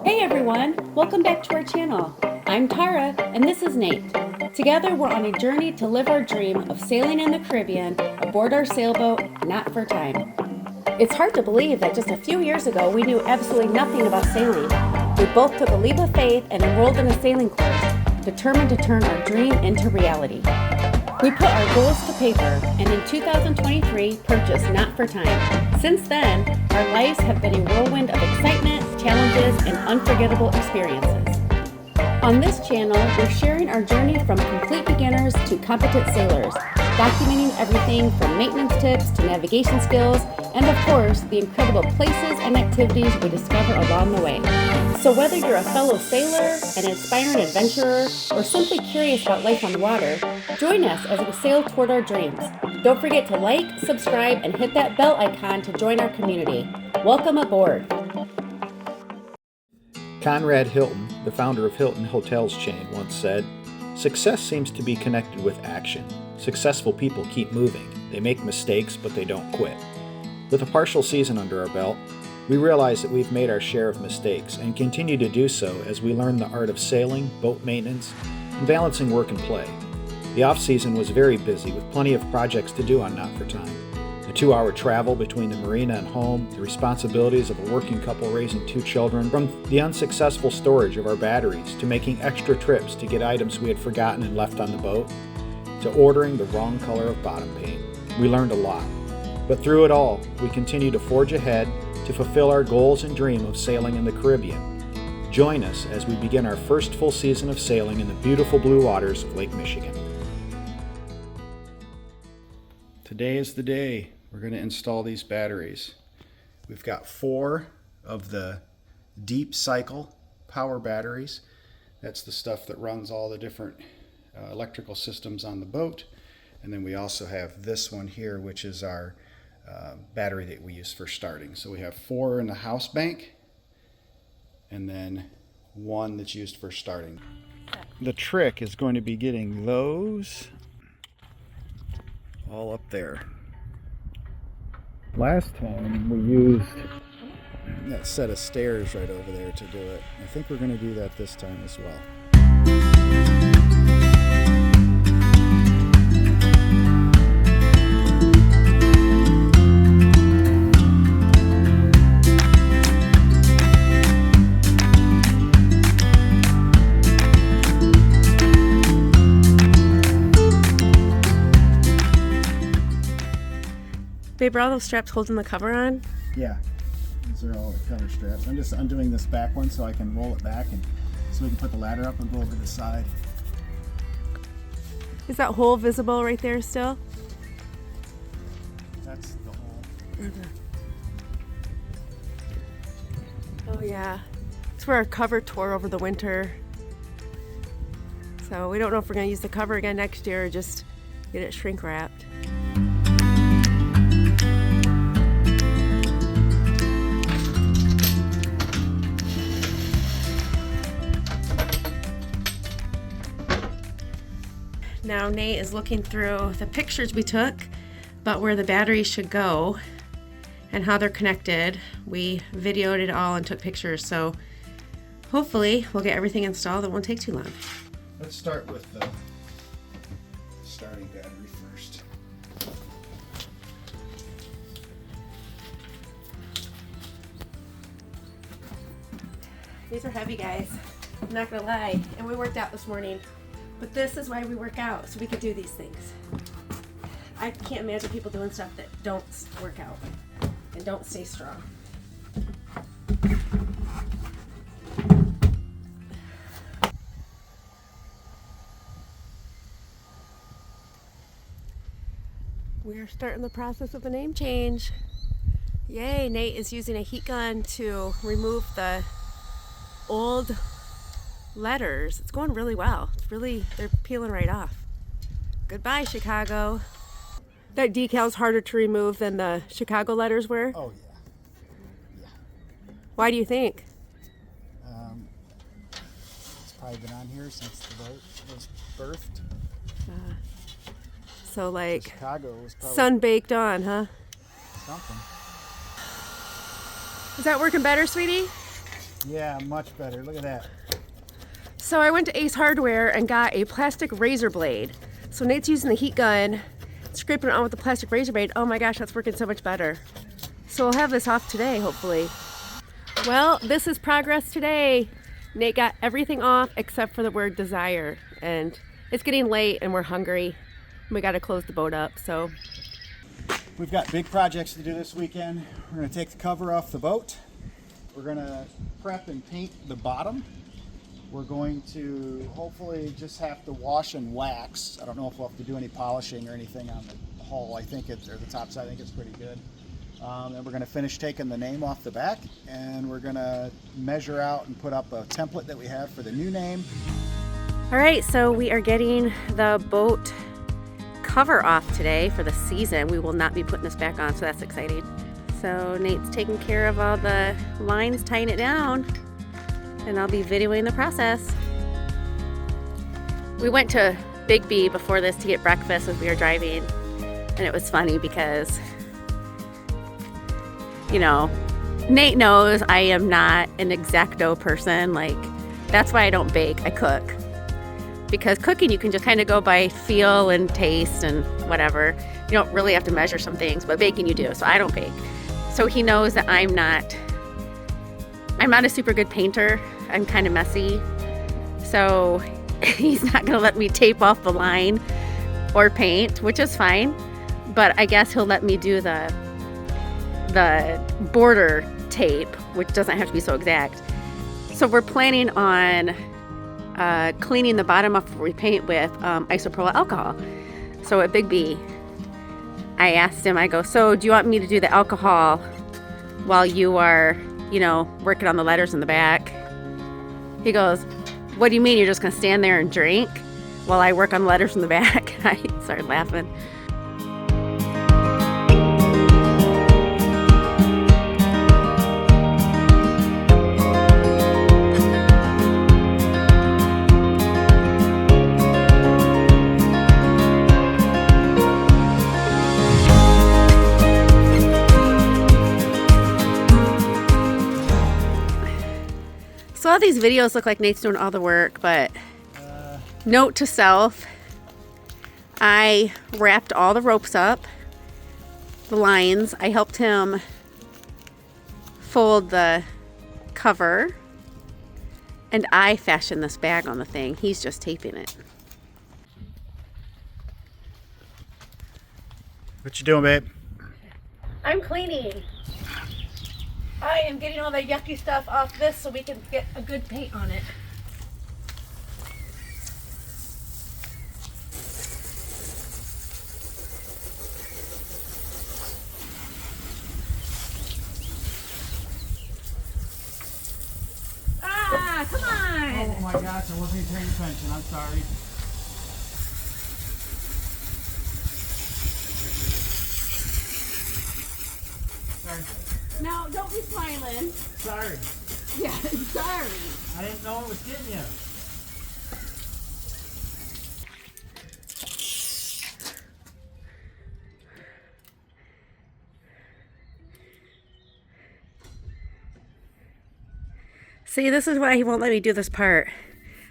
Hey everyone, welcome back to our channel. I'm Tara and this is Nate. Together we're on a journey to live our dream of sailing in the Caribbean aboard our sailboat, Not for Time. It's hard to believe that just a few years ago we knew absolutely nothing about sailing. We both took a leap of faith and enrolled in a sailing course, determined to turn our dream into reality. We put our goals to paper and in 2023 purchased Not for Time. Since then, our lives have been a whirlwind of excitement, challenges, and unforgettable experiences. On this channel, we're sharing our journey from complete beginners to competent sailors, documenting everything from maintenance tips to navigation skills, and of course, the incredible places and activities we discover along the way. So whether you're a fellow sailor, an inspiring adventurer, or simply curious about life on the water, join us as we sail toward our dreams. Don't forget to like, subscribe, and hit that bell icon to join our community. Welcome aboard. Conrad Hilton, the founder of Hilton Hotels chain, once said, "Success seems to be connected with action. Successful people keep moving. They make mistakes, but they don't quit." With a partial season under our belt, we realize that we've made our share of mistakes and continue to do so as we learn the art of sailing, boat maintenance, and balancing work and play. The off-season was very busy with plenty of projects to do on Not for Time. The 2-hour travel between the marina and home, the responsibilities of a working couple raising 2 children, from the unsuccessful storage of our batteries to making extra trips to get items we had forgotten and left on the boat, to ordering the wrong color of bottom paint. We learned a lot. But through it all, we continue to forge ahead to fulfill our goals and dream of sailing in the Caribbean. Join us as we begin our first full season of sailing in the beautiful blue waters of Lake Michigan. Today is the day we're going to install these batteries. We've got 4 of the deep cycle power batteries. That's the stuff that runs all the different electrical systems on the boat. And then we also have this one here, which is our battery that we use for starting. So we have 4 in the house bank and then 1 that's used for starting. The trick is going to be getting those all up there. Last time we used that set of stairs right over there to do it. I think we're going to do that this time as well. Babe, are all those straps holding the cover on? Yeah, these are all the cover straps. I'm just undoing this back one so I can roll it back and so we can put the ladder up and go over the side. Is that hole visible right there still? That's the hole. Mm-hmm. Oh yeah, it's where our cover tore over the winter. So we don't know if we're going to use the cover again next year or just get it shrink wrapped. Now Nate is looking through the pictures we took about where the batteries should go and how they're connected. We videoed it all and took pictures, so hopefully we'll get everything installed. It won't take too long. Let's start with the starting battery first. These are heavy, guys. I'm not gonna lie. And we worked out this morning. But this is why we work out, so we could do these things. I can't imagine people doing stuff that don't work out and don't stay strong. We are starting the process of a name change. Yay, Nate is using a heat gun to remove the old letters. It's going really well. They're peeling right off. Goodbye, Chicago. That decal's harder to remove than the Chicago letters were? Oh yeah. Why do you think? It's probably been on here since the boat was birthed. So like Chicago was probably sun-baked on, huh? something. Is that working better, sweetie? Yeah, much better. Look at that. So I went to Ace Hardware and got a plastic razor blade. So Nate's using the heat gun, scraping it on with the plastic razor blade. Oh my gosh, that's working so much better. So we'll have this off today, hopefully. Well, this is progress today. Nate got everything off except for the word desire. And it's getting late and we're hungry. We got to close the boat up, so. We've got big projects to do this weekend. We're going to take the cover off the boat. We're going to prep and paint the bottom. We're going to hopefully just have to wash and wax. I don't know if we'll have to do any polishing or anything on the hull. I think it's, or the top side, I think it's pretty good. And we're going to finish taking the name off the back, and we're going to measure out and put up a template that we have for the new name. All right, so we are getting the boat cover off today for the season. We will not be putting this back on, so that's exciting. So Nate's taking care of all the lines, tying it down, and I'll be videoing the process. We went to Big B before this to get breakfast as we were driving, and it was funny because, you know, Nate knows I am not an exacto person. Like, that's why I don't bake, I cook. Because cooking, you can just kind of go by feel and taste and whatever. You don't really have to measure some things, but baking you do, so I don't bake. So he knows that I'm not a super good painter. I'm kind of messy. So he's not gonna let me tape off the line or paint, which is fine. But I guess he'll let me do the border tape, which doesn't have to be so exact. So we're planning on cleaning the bottom off before we paint with isopropyl alcohol. So at Big B, I asked him, I go, so do you want me to do the alcohol while you are, you know, working on the letters in the back? He goes, what do you mean, you're just gonna stand there and drink while I work on the letters in the back? I started laughing. So all these videos look like Nate's doing all the work, but note to self, I wrapped all the ropes up, the lines. I helped him fold the cover, and I fashioned this bag on the thing. He's just taping it. What you doing, babe? I'm cleaning. I am getting all the yucky stuff off this so we can get a good paint on it. Ah, come on! Oh my gosh, I wasn't even paying attention. I'm sorry. Sorry. No, don't be smiling. Sorry. Yeah, sorry. I didn't know it was getting you. See, this is why he won't let me do this part.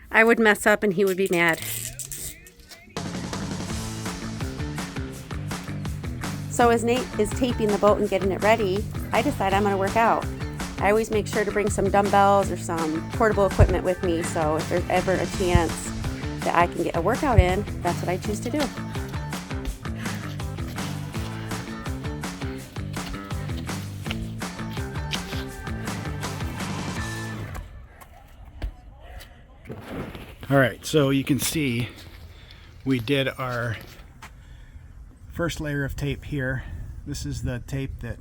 I would mess up and he would be mad. So as Nate is taping the boat and getting it ready, I decide I'm gonna work out. I always make sure to bring some dumbbells or some portable equipment with me, so if there's ever a chance that I can get a workout in, that's what I choose to do. All right, so you can see we did our first layer of tape here. This is the tape that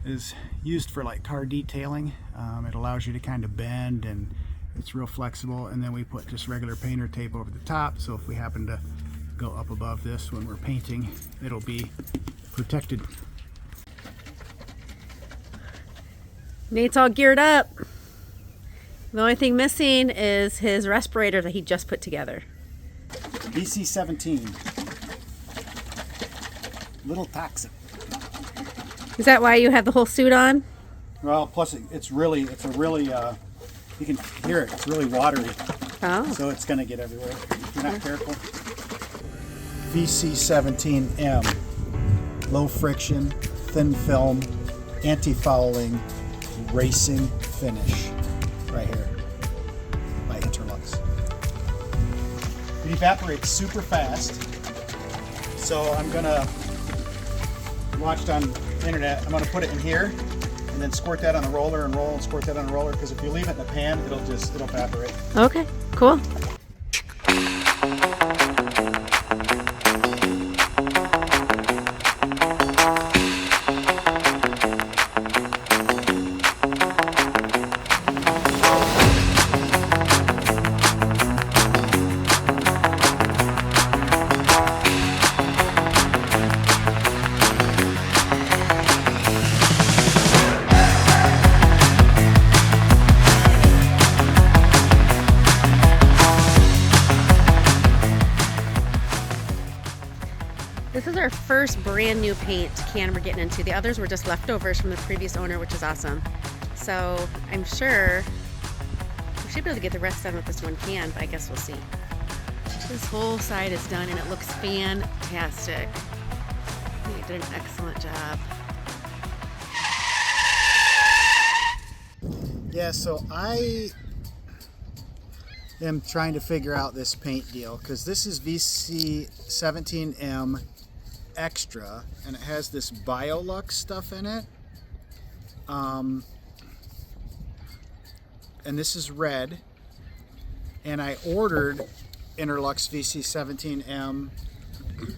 is used for like car detailing. It allows you to kind of bend and it's real flexible, and then we put just regular painter tape over the top, so if we happen to go up above this when we're painting, it'll be protected. Nate's all geared up. The only thing missing is his respirator that he just put together. BC-17. Little toxic. Is that why you have the whole suit on? Well, plus it's a really You can hear it. It's really watery. Oh. So it's going to get everywhere if you're not careful. VC17M. Low friction, thin film, anti-fouling, racing finish. Right here. By Interlux. It evaporates super fast. So I'm going to, watched on the internet, I'm going to put it in here and then squirt that on the roller and roll and squirt that on the roller, because if you leave it in the pan, it'll evaporate. Okay, cool. This is our first brand new paint can we're getting into. The others were just leftovers from the previous owner, which is awesome. So I'm sure we should be able to get the rest done with this one can, but I guess we'll see. This whole side is done and it looks fantastic. They did an excellent job. Yeah, so I am trying to figure out this paint deal, because this is VC17M Extra and it has this Biolux stuff in it. And this is red. And I ordered Interlux VC17M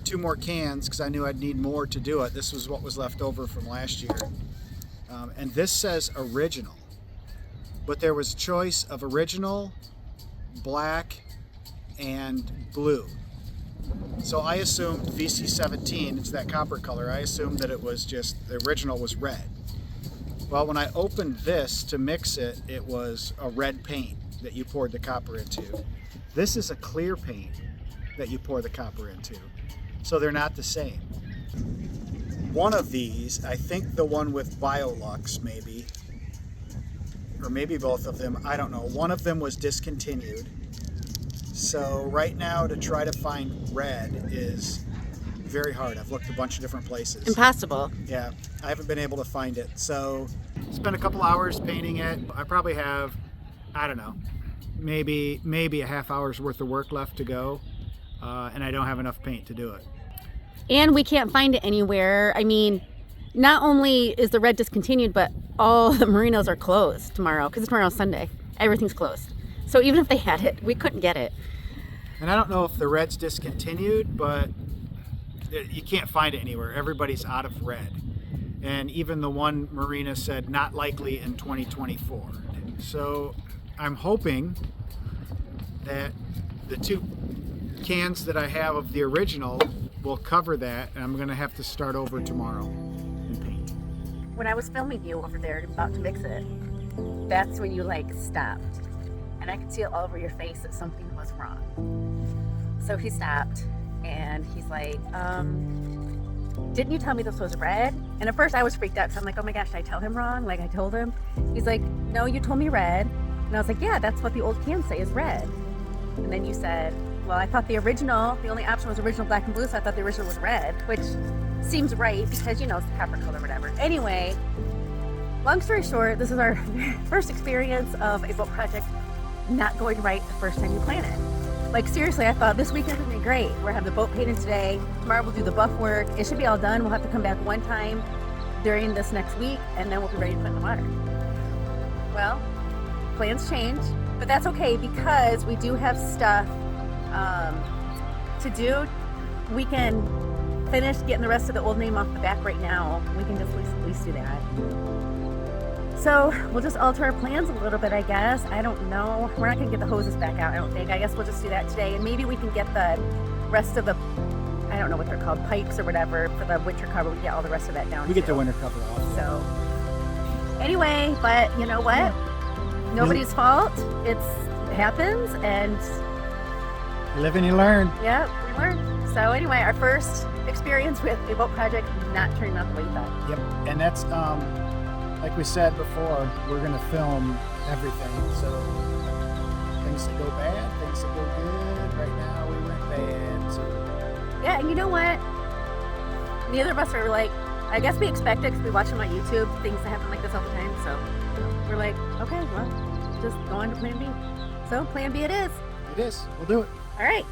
2 more cans because I knew I'd need more to do it. This was what was left over from last year. And this says original. But there was choice of original, black, and blue. So I assumed VC17, it's that copper color, I assumed that it was just, the original was red. Well, when I opened this to mix it, it was a red paint that you poured the copper into. This is a clear paint that you pour the copper into. So they're not the same. One of these, I think the one with Biolux maybe, or maybe both of them, I don't know. One of them was discontinued. So right now to try to find red is very hard. I've looked a bunch of different places. Impossible. Yeah, I haven't been able to find it. So spent a couple hours painting it. I probably have, I don't know, maybe a half hour's worth of work left to go. And I don't have enough paint to do it. And we can't find it anywhere. I mean, not only is the red discontinued, but all the marinas are closed tomorrow because tomorrow's Sunday. Everything's closed. So even if they had it, we couldn't get it. And I don't know if the red's discontinued, but you can't find it anywhere. Everybody's out of red. And even the one marina said not likely in 2024. So I'm hoping that the 2 cans that I have of the original will cover that, and I'm gonna have to start over tomorrow and paint. When I was filming you over there about to mix it, that's when you like stopped. And I could see it all over your face that something was wrong. So he stopped and he's like, didn't you tell me this was red? And at first I was freaked out because I'm like, oh my gosh, did I tell him wrong? Like I told him. He's like, no, you told me red. And I was like, yeah, that's what the old cans say is red. And then you said, well, I thought the only option was original black and blue, so I thought the original was red, which seems right because, you know, it's the copper color or whatever. Anyway, long story short, this is our first experience of a boat project not going right the first time you plan it. Like seriously, I thought this weekend would be great. We're having the boat painted today. Tomorrow we'll do the buff work. It should be all done. We'll have to come back one time during this next week and then we'll be ready to put in the water. Well, plans change, but that's okay because we do have stuff to do. We can finish getting the rest of the old name off the back right now. We can just at least do that. So we'll just alter our plans a little bit, I guess. I don't know. We're not gonna get the hoses back out, I don't think. I guess we'll just do that today. And maybe we can get the rest of the, I don't know what they're called, pipes or whatever for the winter cover. We can get all the rest of that down. We get the winter cover off. So anyway, but you know what? Nobody's fault. It happens and You live and you learn. yeah, we learned. So anyway, our first experience with a boat project not turning out the way you thought. Yep, and that's like we said before, we're gonna film everything. So things that go bad, things that go good. Right now we went bad. So Yeah, and you know what? Neither of us are like, I guess we expect it because we watch them on YouTube, things that happen like this all the time. So we're like, okay, well, just go on to plan B. So plan B it is. it is. We'll do it. All right.